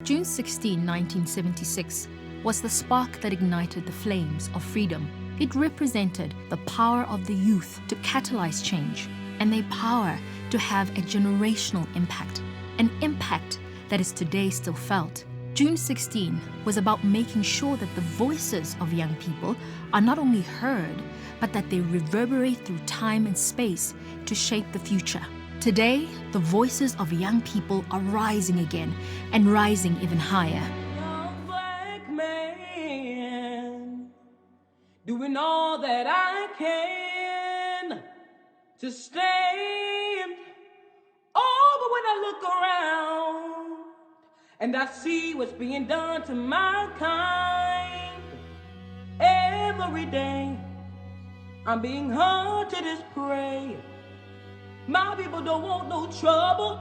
June 16, 1976 was the spark that ignited the flames of freedom. It represented the power of the youth to catalyze change and their power to have a generational impact, an impact that is today still felt. June 16 was about making sure that the voices of young people are not only heard, but that they reverberate through time and space to shape the future. Today, the voices of young people are rising again and rising even higher. Young black man, doing all that I can to stand. Oh, but when I look around and I see what's being done to my kind, every day I'm being hunted as prey. My people don't want no trouble.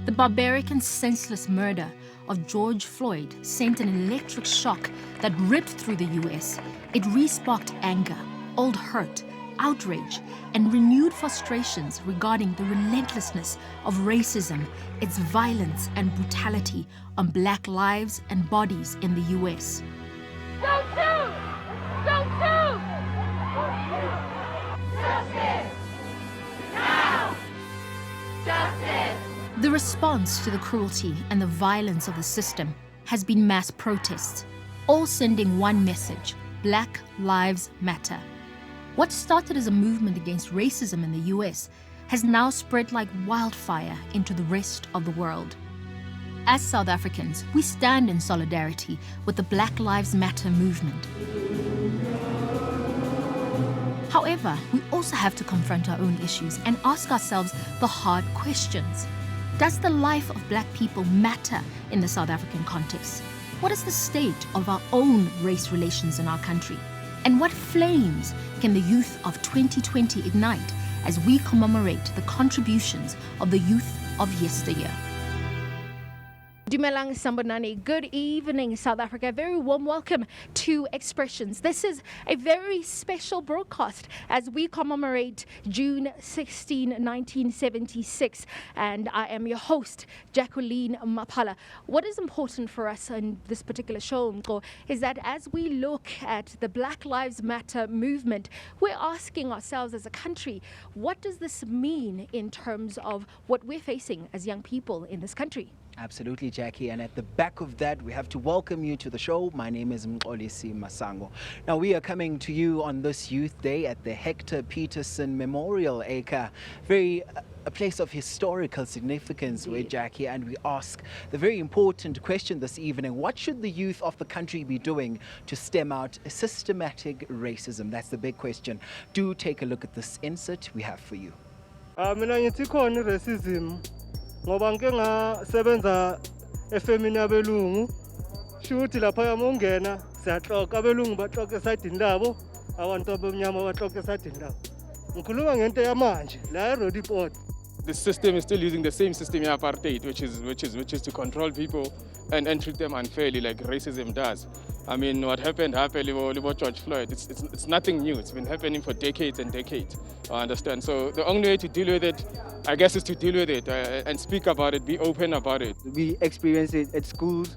The barbaric and senseless murder of George Floyd sent an electric shock that ripped through the US. It re-sparked anger, old hurt, outrage, and renewed frustrations regarding the relentlessness of racism, its violence and brutality on Black lives and bodies in the US. Don't shoot! Don't shoot! Justice! Now! Justice! The response to the cruelty and the violence of the system has been mass protests, all sending one message: Black Lives Matter. What started as a movement against racism in the US has now spread like wildfire into the rest of the world. As South Africans, we stand in solidarity with the Black Lives Matter movement. However, we also have to confront our own issues and ask ourselves the hard questions. Does the life of Black people matter in the South African context? What is the state of our own race relations in our country? And what flames can the youth of 2020 ignite as we commemorate the contributions of the youth of yesteryear? Dumelang Sambonani. Good evening, South Africa. A very warm welcome to Expressions. This is a very special broadcast as we commemorate June 16, 1976. And I am your host, Jacqueline Mapala. What is important for us in this particular show, Mko, is that as we look at the Black Lives Matter movement, we're asking ourselves as a country, what does this mean in terms of what we're facing as young people in this country? Absolutely, Jackie. And at the back of that, we have to welcome you to the show. My name is Mkolisi Masango. Now, we are coming to you on this Youth Day at the Hector Peterson Memorial Acre. A place of historical significance, where, Jackie, and we ask the very important question this evening: what should the youth of the country be doing to stem out systematic racism? That's the big question. Do take a look at this insert we have for you. Racism. Ngoba ngike ngasebenza efemini yabelungu shuthi lapha yamongena siyaxoxa abelungu baxoxa esayidini labo abantu abamnyama baxoxa esayidini labo ngikhuluma ngento yamanje la eRoadport. The system is still using the same system of apartheid, which is to control people and treat them unfairly like racism does. I mean, what happened with George Floyd, it's nothing new. It's been happening for decades and decades, I understand. So the only way to deal with it, I guess, is to deal with it and speak about it, be open about it. We experience it at schools,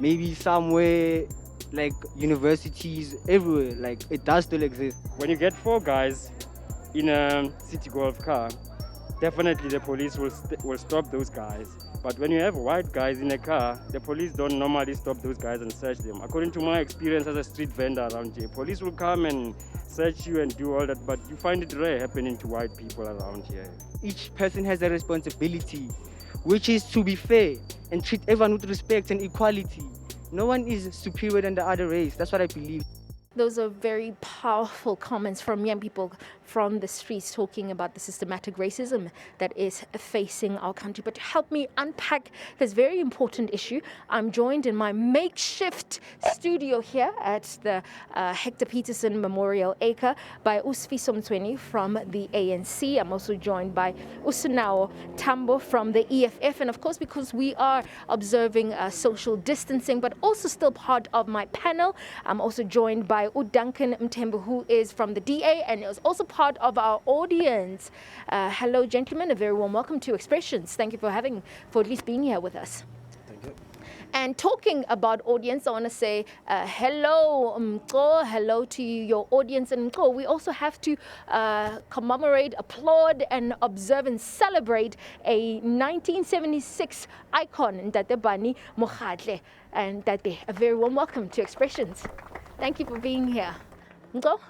maybe somewhere, like universities, everywhere. Like, it does still exist. When you get 4 guys in a city golf car, definitely the police will stop those guys. But when you have white guys in a car, the police don't normally stop those guys and search them. According to my experience as a street vendor around here, police will come and search you and do all that, but you find it rare happening to white people around here. Each person has a responsibility, which is to be fair and treat everyone with respect and equality. No one is superior than the other race. That's what I believe. Those are very powerful comments from young people from the streets talking about the systematic racism that is facing our country. But to help me unpack this very important issue, I'm joined in my makeshift studio here at the Hector Peterson Memorial Acre by Usfiso Mtsweni from the ANC. I'm also joined by Usunao Tambo from the EFF. And of course, because we are observing social distancing, but also still part of my panel, I'm also joined by Duncan Mthembu, who is from the DA and is also part of our audience. Hello, gentlemen. A very warm welcome to Expressions. Thank you for at least being here with us. Thank you. And talking about audience, I want to say hello, hello to your audience. And we also have to commemorate, applaud, and observe and celebrate a 1976 icon, Ntate Bani Mokgatle. And Ntate, a very warm welcome to Expressions. Thank you for being here. Ngo?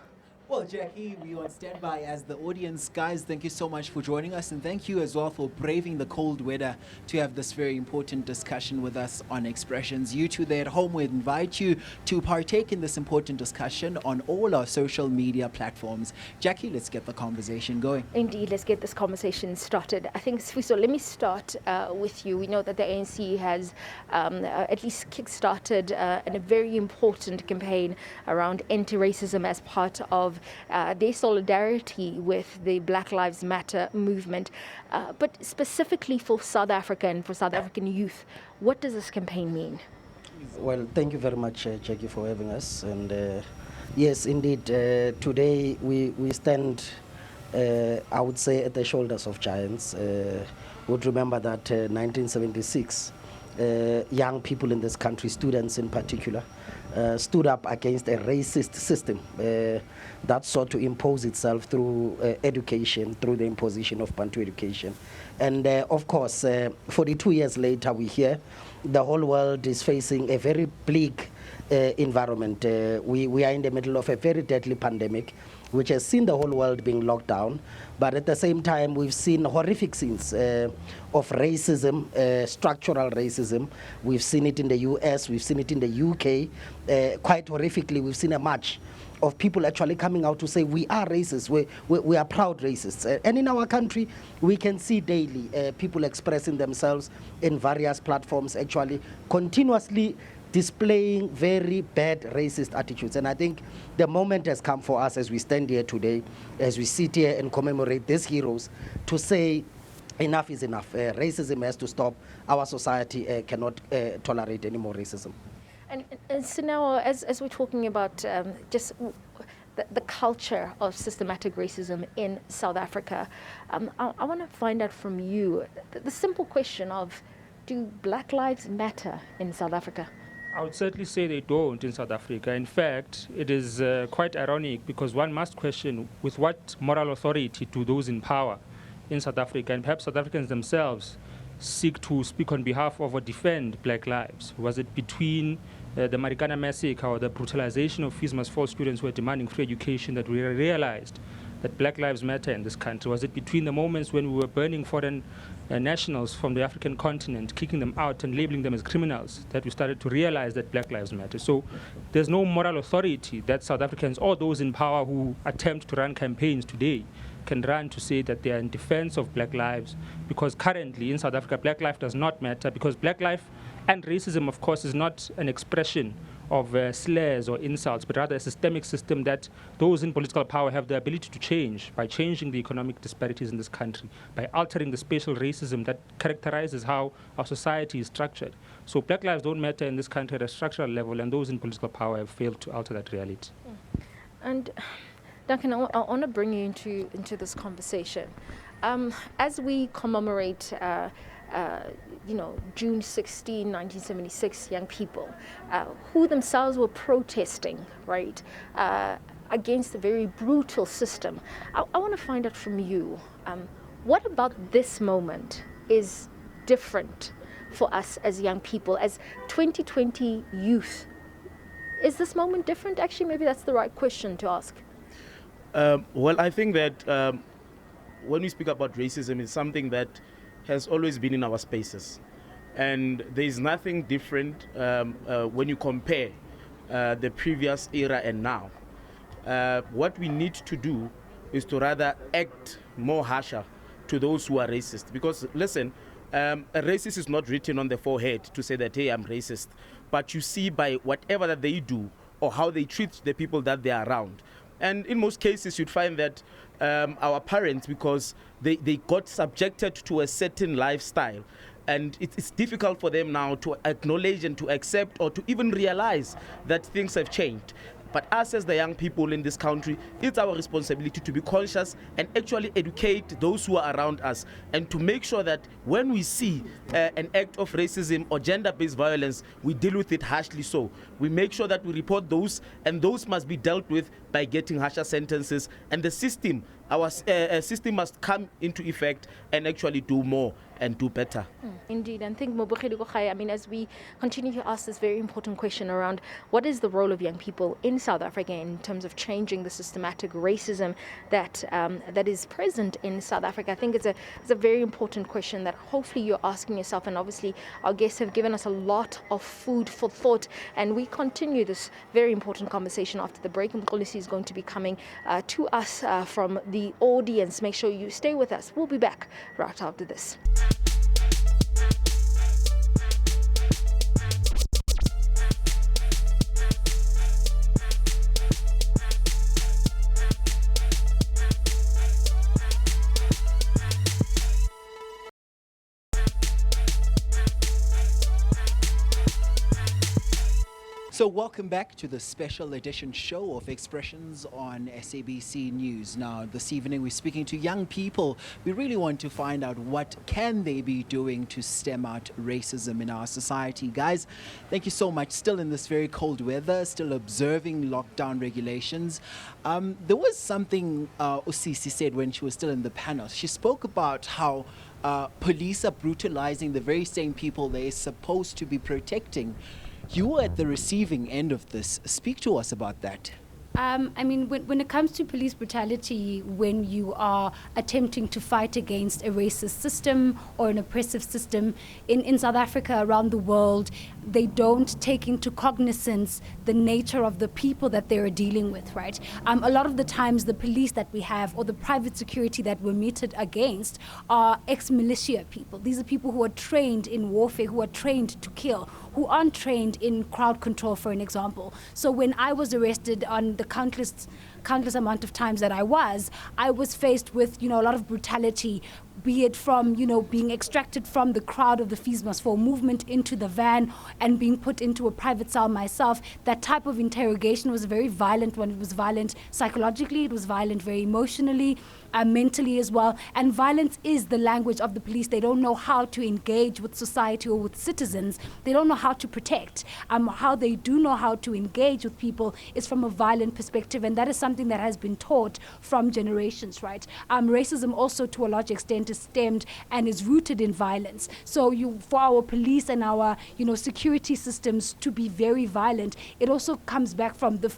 Well, Jackie, we are on standby as the audience. Guys, thank you so much for joining us, and thank you as well for braving the cold weather to have this very important discussion with us on Expressions. You two there at home, we invite you to partake in this important discussion on all our social media platforms. Jackie, let's get the conversation going. Indeed, let's get this conversation started. I think, Sfiso, let me start with you. We know that the ANC has at least kick-started a very important campaign around anti-racism as part of their solidarity with the Black Lives Matter movement. But specifically for South Africa and for South African youth, what does this campaign mean? Well, thank you very much, Jackie, for having us. And yes, indeed, today we stand, I would say, at the shoulders of giants. Would remember that 1976, young people in this country, students in particular, stood up against a racist system that sought to impose itself through education, through the imposition of Bantu education. And of course, 42 years later, we're here. The whole world is facing a very bleak environment. We are in the middle of a very deadly pandemic, which has seen the whole world being locked down. But at the same time, we've seen horrific scenes of racism, structural racism. We've seen it in the US, we've seen it in the UK. Quite horrifically, we've seen a march of people actually coming out to say we are racist, we are proud racists. And in our country, we can see daily people expressing themselves in various platforms, actually continuously displaying very bad racist attitudes. And I think the moment has come for us as we stand here today, as we sit here and commemorate these heroes, to say enough is enough. Racism has to stop. Our society cannot tolerate any more racism. And so now, as we're talking about just the culture of systematic racism in South Africa, I want to find out from you the simple question of, do Black lives matter in South Africa? I would certainly say they don't in South Africa. In fact, it is quite ironic because one must question with what moral authority do those in power in South Africa, and perhaps South Africans themselves, seek to speak on behalf of or defend Black lives. Was it between the Marikana massacre or the brutalization of Fees Must Fall students who were demanding free education that we realized that Black lives matter in this country? Was it between the moments when we were burning foreign nationals from the African continent, kicking them out and labeling them as criminals, that we started to realize that Black lives matter? So there's no moral authority that South Africans or those in power who attempt to run campaigns today can run to say that they are in defense of Black lives, because currently in South Africa, Black life does not matter, because Black life and racism, of course, is not an expression of slurs or insults, but rather a systemic system that those in political power have the ability to change by changing the economic disparities in this country, by altering the spatial racism that characterizes how our society is structured. So Black lives don't matter in this country at a structural level, and those in political power have failed to alter that reality. And Duncan, I want to bring you into this conversation. As we commemorate June 16, 1976, young people who themselves were protesting, right, against a very brutal system. I want to find out from you, what about this moment is different for us as young people, as 2020 youth? Is this moment different? Actually, maybe that's the right question to ask. Well, I think that when we speak about racism, it's something that has always been in our spaces. And there's nothing different when you compare the previous era and now. What we need to do is to rather act more harsher to those who are racist. Because, listen, a racist is not written on the forehead to say that, hey, I'm racist. But you see by whatever that they do or how they treat the people that they are around. And in most cases, you'd find that our parents, because they got subjected to a certain lifestyle, and it's difficult for them now to acknowledge and to accept or to even realize that things have changed. But us as the young people in this country, it's our responsibility to be conscious and actually educate those who are around us, and to make sure that when we see an act of racism or gender-based violence, we deal with it harshly. So we make sure that we report those, and those must be dealt with by getting harsher sentences. And the system, our system must come into effect and actually do more and do better. Indeed, and think I mean, as we continue to ask this very important question around what is the role of young people in South Africa in terms of changing the systematic racism that that is present in South Africa, I think it's a very important question that hopefully you're asking yourself, and obviously our guests have given us a lot of food for thought, and we continue this very important conversation after the break. And policy is going to be coming to us from the audience. Make sure you stay with us. We'll be back right after this. So welcome back to the special edition show of Expressions on SABC News. Now, this evening we're speaking to young people. We really want to find out what can they be doing to stem out racism in our society. Guys, thank you so much. Still in this very cold weather, still observing lockdown regulations. There was something Usisi said when she was still in the panel. She spoke about how police are brutalizing the very same people they're supposed to be protecting. You were at the receiving end of this. Speak to us about that. I mean, when it comes to police brutality, when you are attempting to fight against a racist system or an oppressive system in South Africa, around the world, they don't take into cognizance the nature of the people that they are dealing with, right? A lot of the times the police that we have or the private security that we're meted against are ex-militia people. These are people who are trained in warfare, who are trained to kill, who aren't trained in crowd control, for an example. So when I was arrested on the countless amount of times that I was faced with, a lot of brutality, be it from, being extracted from the crowd of the Fees Must Fall movement into the van and being put into a private cell myself. That type of interrogation was a very violent one. It was violent psychologically, it was violent very emotionally, mentally as well. And violence is the language of the police. They don't know how to engage with society or with citizens. They don't know how to protect. How they do know how to engage with people is from a violent perspective, and that is something that has been taught from generations, right? Racism also, to a large extent, is stemmed and is rooted in violence. So for our police and our, security systems to be very violent, it also comes back from the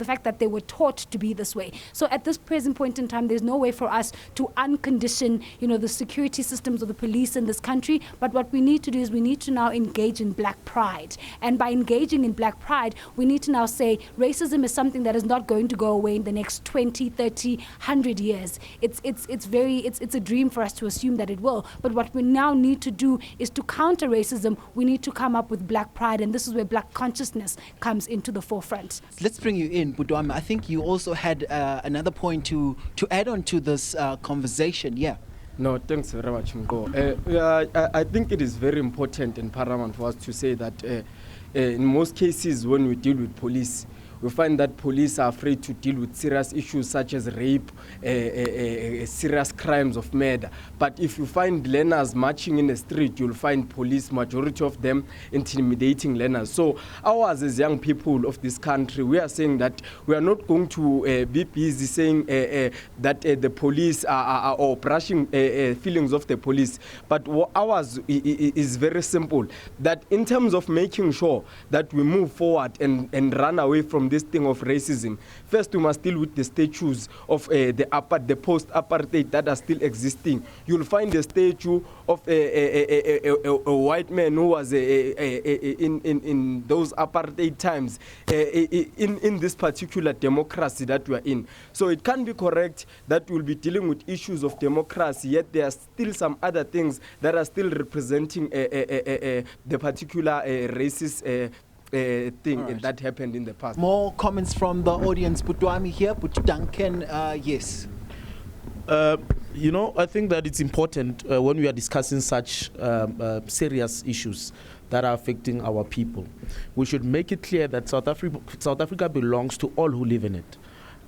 fact that they were taught to be this way. So at this present point in time, there's no way for us to uncondition, the security systems of the police in this country. But what we need to do is we need to now engage in black pride. And by engaging in black pride, we need to now say racism is something that is not going to go away in the next 20, 30, 100 years. It's a dream for us to assume that it will. But what we now need to do is to counter racism. We need to come up with black pride, and this is where black consciousness comes into the forefront. Let's bring you in, Budwama. I think you also had another point to add on to this conversation. Yeah. No, thanks very much, Mko. I think it is very important and paramount for us to say that in most cases when we deal with police, we find that police are afraid to deal with serious issues such as rape, serious crimes of murder. But if you find learners marching in the street, you'll find police, majority of them, intimidating learners. So ours as young people of this country, we are saying that we are not going to be busy saying that the police are or brushing feelings of the police. But ours is very simple, that in terms of making sure that we move forward and run away from this thing of racism, first we must deal with the statues of the post-apartheid that are still existing. You'll find the statue of a white man who was in those apartheid times in this particular democracy that we are in. So it can be correct that we'll be dealing with issues of democracy, yet there are still some other things that are still representing the particular racist thing that happened in the past. More comments from the audience. Putwami here, Duncan, yes. I think that it's important when we are discussing such serious issues that are affecting our people. We should make it clear that South Africa belongs to all who live in it.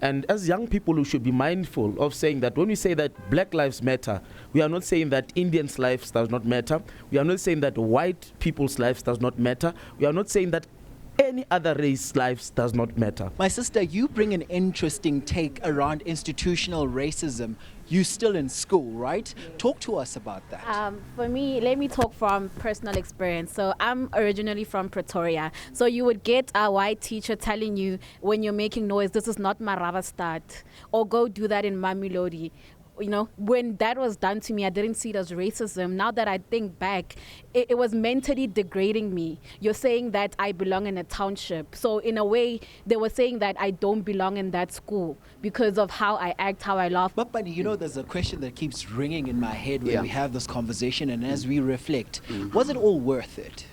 And as young people, we should be mindful of saying that when we say that Black lives matter, we are not saying that Indians' lives does not matter. We are not saying that white people's lives does not matter. We are not saying that any other race lives does not matter. My sister, you bring an interesting take around institutional racism. You're still in school, right? Talk to us about that. For me, let me talk from personal experience. So I'm originally from Pretoria. So you would get a white teacher telling you when you're making noise, this is not Marava start, or go do that in Mamelodi. You know, when that was done to me, I didn't see it as racism. Now that I think back, it was mentally degrading me. You're saying that I belong in a township. So in a way, they were saying that I don't belong in that school because of how I act, how I laugh. But you know, there's a question that keeps ringing in my head when we have this conversation and as we reflect. Was it all worth it?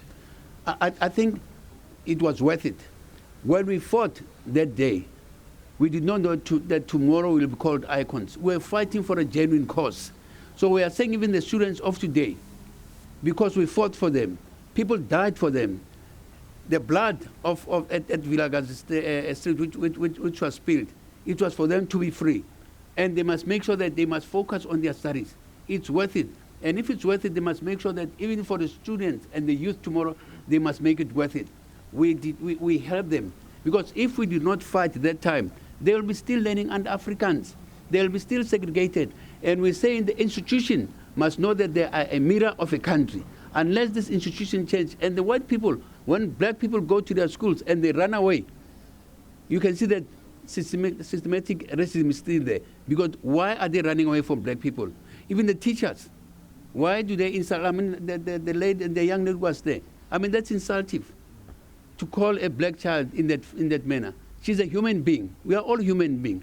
I think it was worth it. When we fought that day, we did not know that tomorrow will be called icons. We're fighting for a genuine cause. So we are saying even the students of today, because we fought for them, people died for them. The blood at Vilakazi Street, which was spilled, it was for them to be free. And they must make sure that they must focus on their studies. It's worth it. And if it's worth it, they must make sure that even for the students and the youth tomorrow, they must make it worth it. We help them. Because if we did not fight at that time, they will be still learning under Africans. They will be still segregated. And we say in the institution must know that they are a mirror of a country. Unless this institution change, and the white people, when black people go to their schools and they run away, you can see that systematic racism is still there. Because why are they running away from black people? Even the teachers, why do they insult? I mean, the young lady was there. I mean, that's insultive to call a black child in that manner. She's a human being. We are all human beings.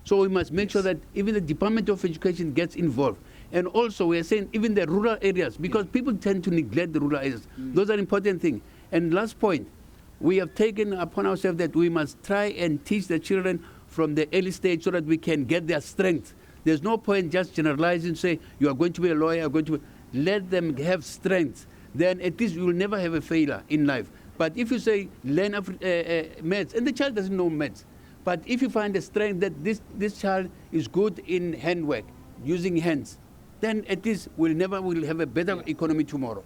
So we must make sure that even the Department of Education gets involved. And also we are saying even the rural areas, because people tend to neglect the rural areas. Those are important things. And last point, we have taken upon ourselves that we must try and teach the children from the early stage so that we can get their strength. There's no point just generalizing, say, you are going to be a lawyer, let them have strength. Then at least we will never have a failure in life. But if you say, learn maths, and the child doesn't know maths, but if you find a strength that this child is good in handwork, using hands, then at least we'll have a better economy tomorrow.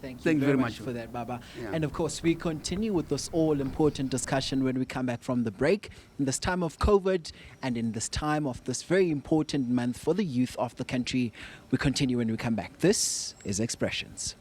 Thank you very much for that, Baba. Yeah. And of course, we continue with this all-important discussion when we come back from the break. In this time of COVID and in this time of this very important month for the youth of the country, we continue when we come back. This is Expressions.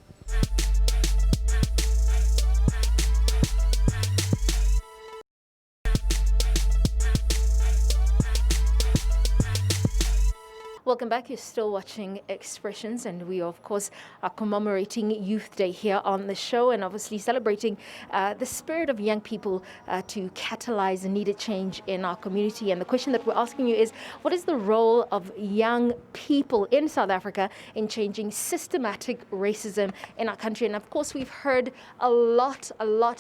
Welcome back. You're still watching Expressions, and we, of course, are commemorating Youth Day here on the show and obviously celebrating the spirit of young people to catalyze needed change in our community. And the question that we're asking you is, what is the role of young people in South Africa in changing systematic racism in our country? And of course, we've heard a lot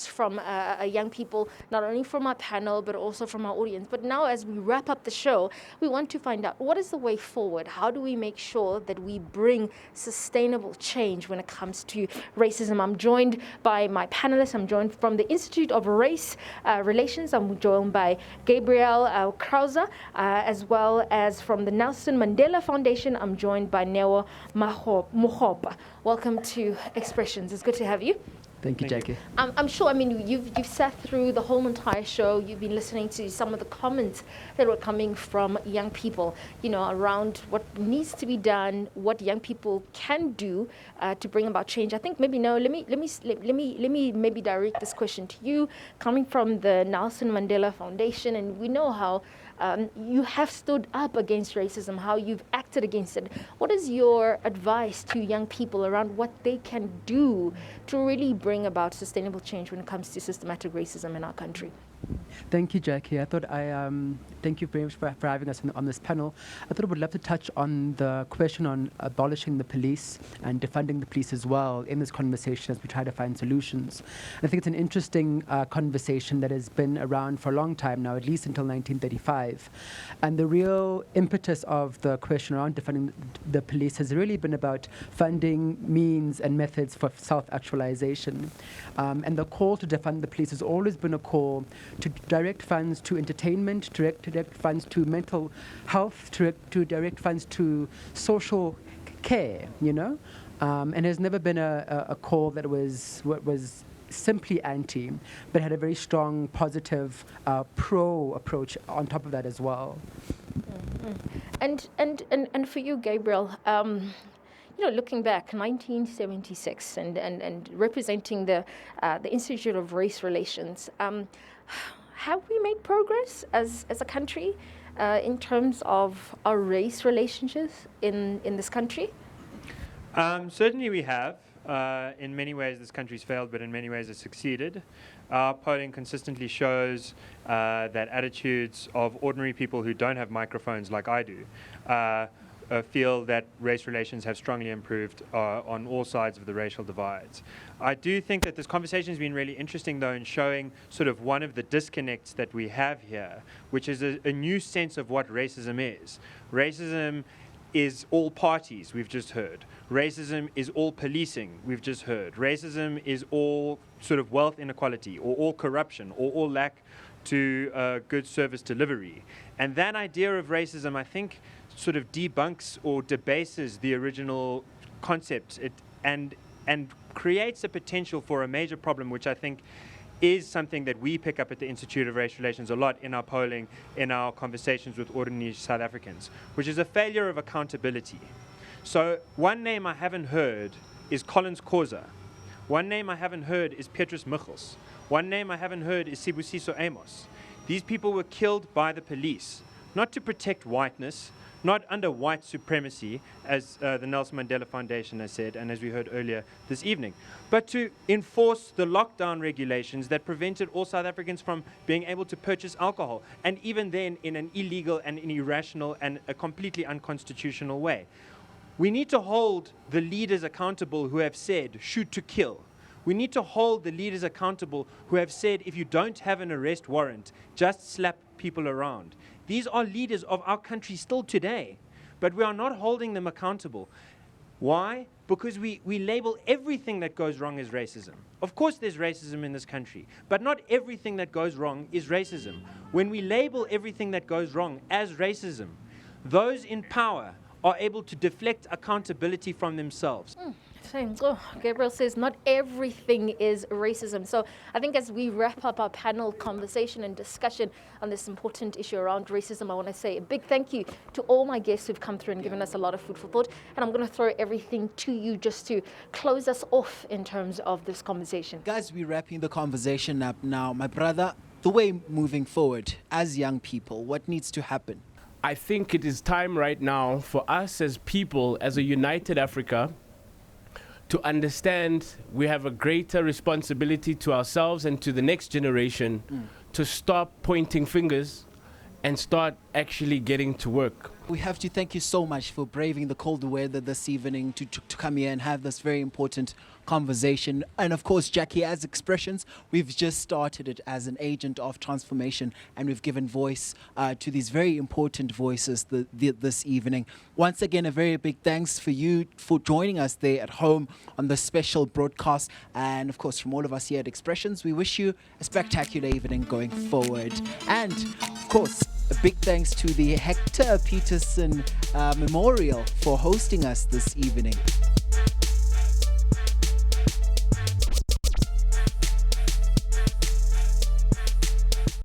from young people, not only from our panel, but also from our audience. But now, as we wrap up the show, we want to find out what is the way forward. How do we make sure that we bring sustainable change when it comes to racism? I'm joined by my panelists. I'm joined from the Institute of Race Relations. I'm joined by Gabriel Krauser, as well as from the Nelson Mandela Foundation. I'm joined by Neo Mohopa. Welcome to Expressions. It's good to have you. Thank you, Jackie. I'm sure, I mean, you've sat through the whole entire show. You've been listening to some of the comments that were coming from young people, you know, around what needs to be done, what young people can do to bring about change. I think maybe let me maybe direct this question to you, coming from the Nelson Mandela Foundation, and we know how you have stood up against racism, how you've acted against it. What is your advice to young people around what they can do to really bring about sustainable change when it comes to systematic racism in our country? Thank you, Jackie. Thank you very much for having us on this panel. I thought I would love to touch on the question on abolishing the police and defunding the police as well in this conversation as we try to find solutions. I think it's an interesting conversation that has been around for a long time now, at least until 1935. And the real impetus of the question around defunding the police has really been about funding means and methods for self-actualization. And the call to defund the police has always been a call to direct funds to entertainment, direct funds to mental health, to direct funds to social care, and has never been a call that was simply anti, but had a very strong, positive, pro approach on top of that as well. Mm-hmm. And for you, Gabriel, looking back, 1976, and representing the Institute of Race Relations, have we made progress as a country in terms of our race relationships in this country? Certainly we have. In many ways this country's failed, but in many ways it's succeeded. Our polling consistently shows that attitudes of ordinary people who don't have microphones like I do feel that race relations have strongly improved on all sides of the racial divides. I do think that this conversation has been really interesting, though, in showing sort of one of the disconnects that we have here, which is a new sense of what racism is. Racism is all parties, we've just heard. Racism is all policing, we've just heard. Racism is all sort of wealth inequality, or all corruption, or all lack to good service delivery. And that idea of racism, I think, sort of debunks or debases the original concept and creates a potential for a major problem, which I think is something that we pick up at the Institute of Race Relations a lot in our polling, in our conversations with ordinary South Africans, which is a failure of accountability. So one name I haven't heard is Collins Khoza. One name I haven't heard is Petrus Michels. One name I haven't heard is Sibusiso Amos. These people were killed by the police, not to protect whiteness, not under white supremacy, as the Nelson Mandela Foundation has said, and as we heard earlier this evening, but to enforce the lockdown regulations that prevented all South Africans from being able to purchase alcohol, and even then in an illegal and an irrational and a completely unconstitutional way. We need to hold the leaders accountable who have said, shoot to kill. We need to hold the leaders accountable who have said, if you don't have an arrest warrant, just slap people around. These are leaders of our country still today, but we are not holding them accountable. Why? Because we label everything that goes wrong as racism. Of course there's racism in this country, but not everything that goes wrong is racism. When we label everything that goes wrong as racism, those in power are able to deflect accountability from themselves. Gabriel says not everything is racism. So I think as we wrap up our panel conversation and discussion on this important issue around racism, I want to say a big thank you to all my guests who've come through and given us a lot of food for thought. And I'm going to throw everything to you just to close us off in terms of this conversation. Guys, we're wrapping the conversation up now. My brother, the way moving forward as young people, what needs to happen? I think it is time right now for us as people, as a united Africa, to understand we have a greater responsibility to ourselves and to the next generation to stop pointing fingers and start actually getting to work. We have to thank you so much for braving the cold weather this evening to come here and have this very important conversation. And of course, Jackie, as Expressions, we've just started it as an agent of transformation, and we've given voice to these very important voices this evening. Once again, a very big thanks for you for joining us there at home on this special broadcast. And of course, from all of us here at Expressions, we wish you a spectacular evening going forward. And of course, a big thanks to the Hector Peterson Memorial for hosting us this evening.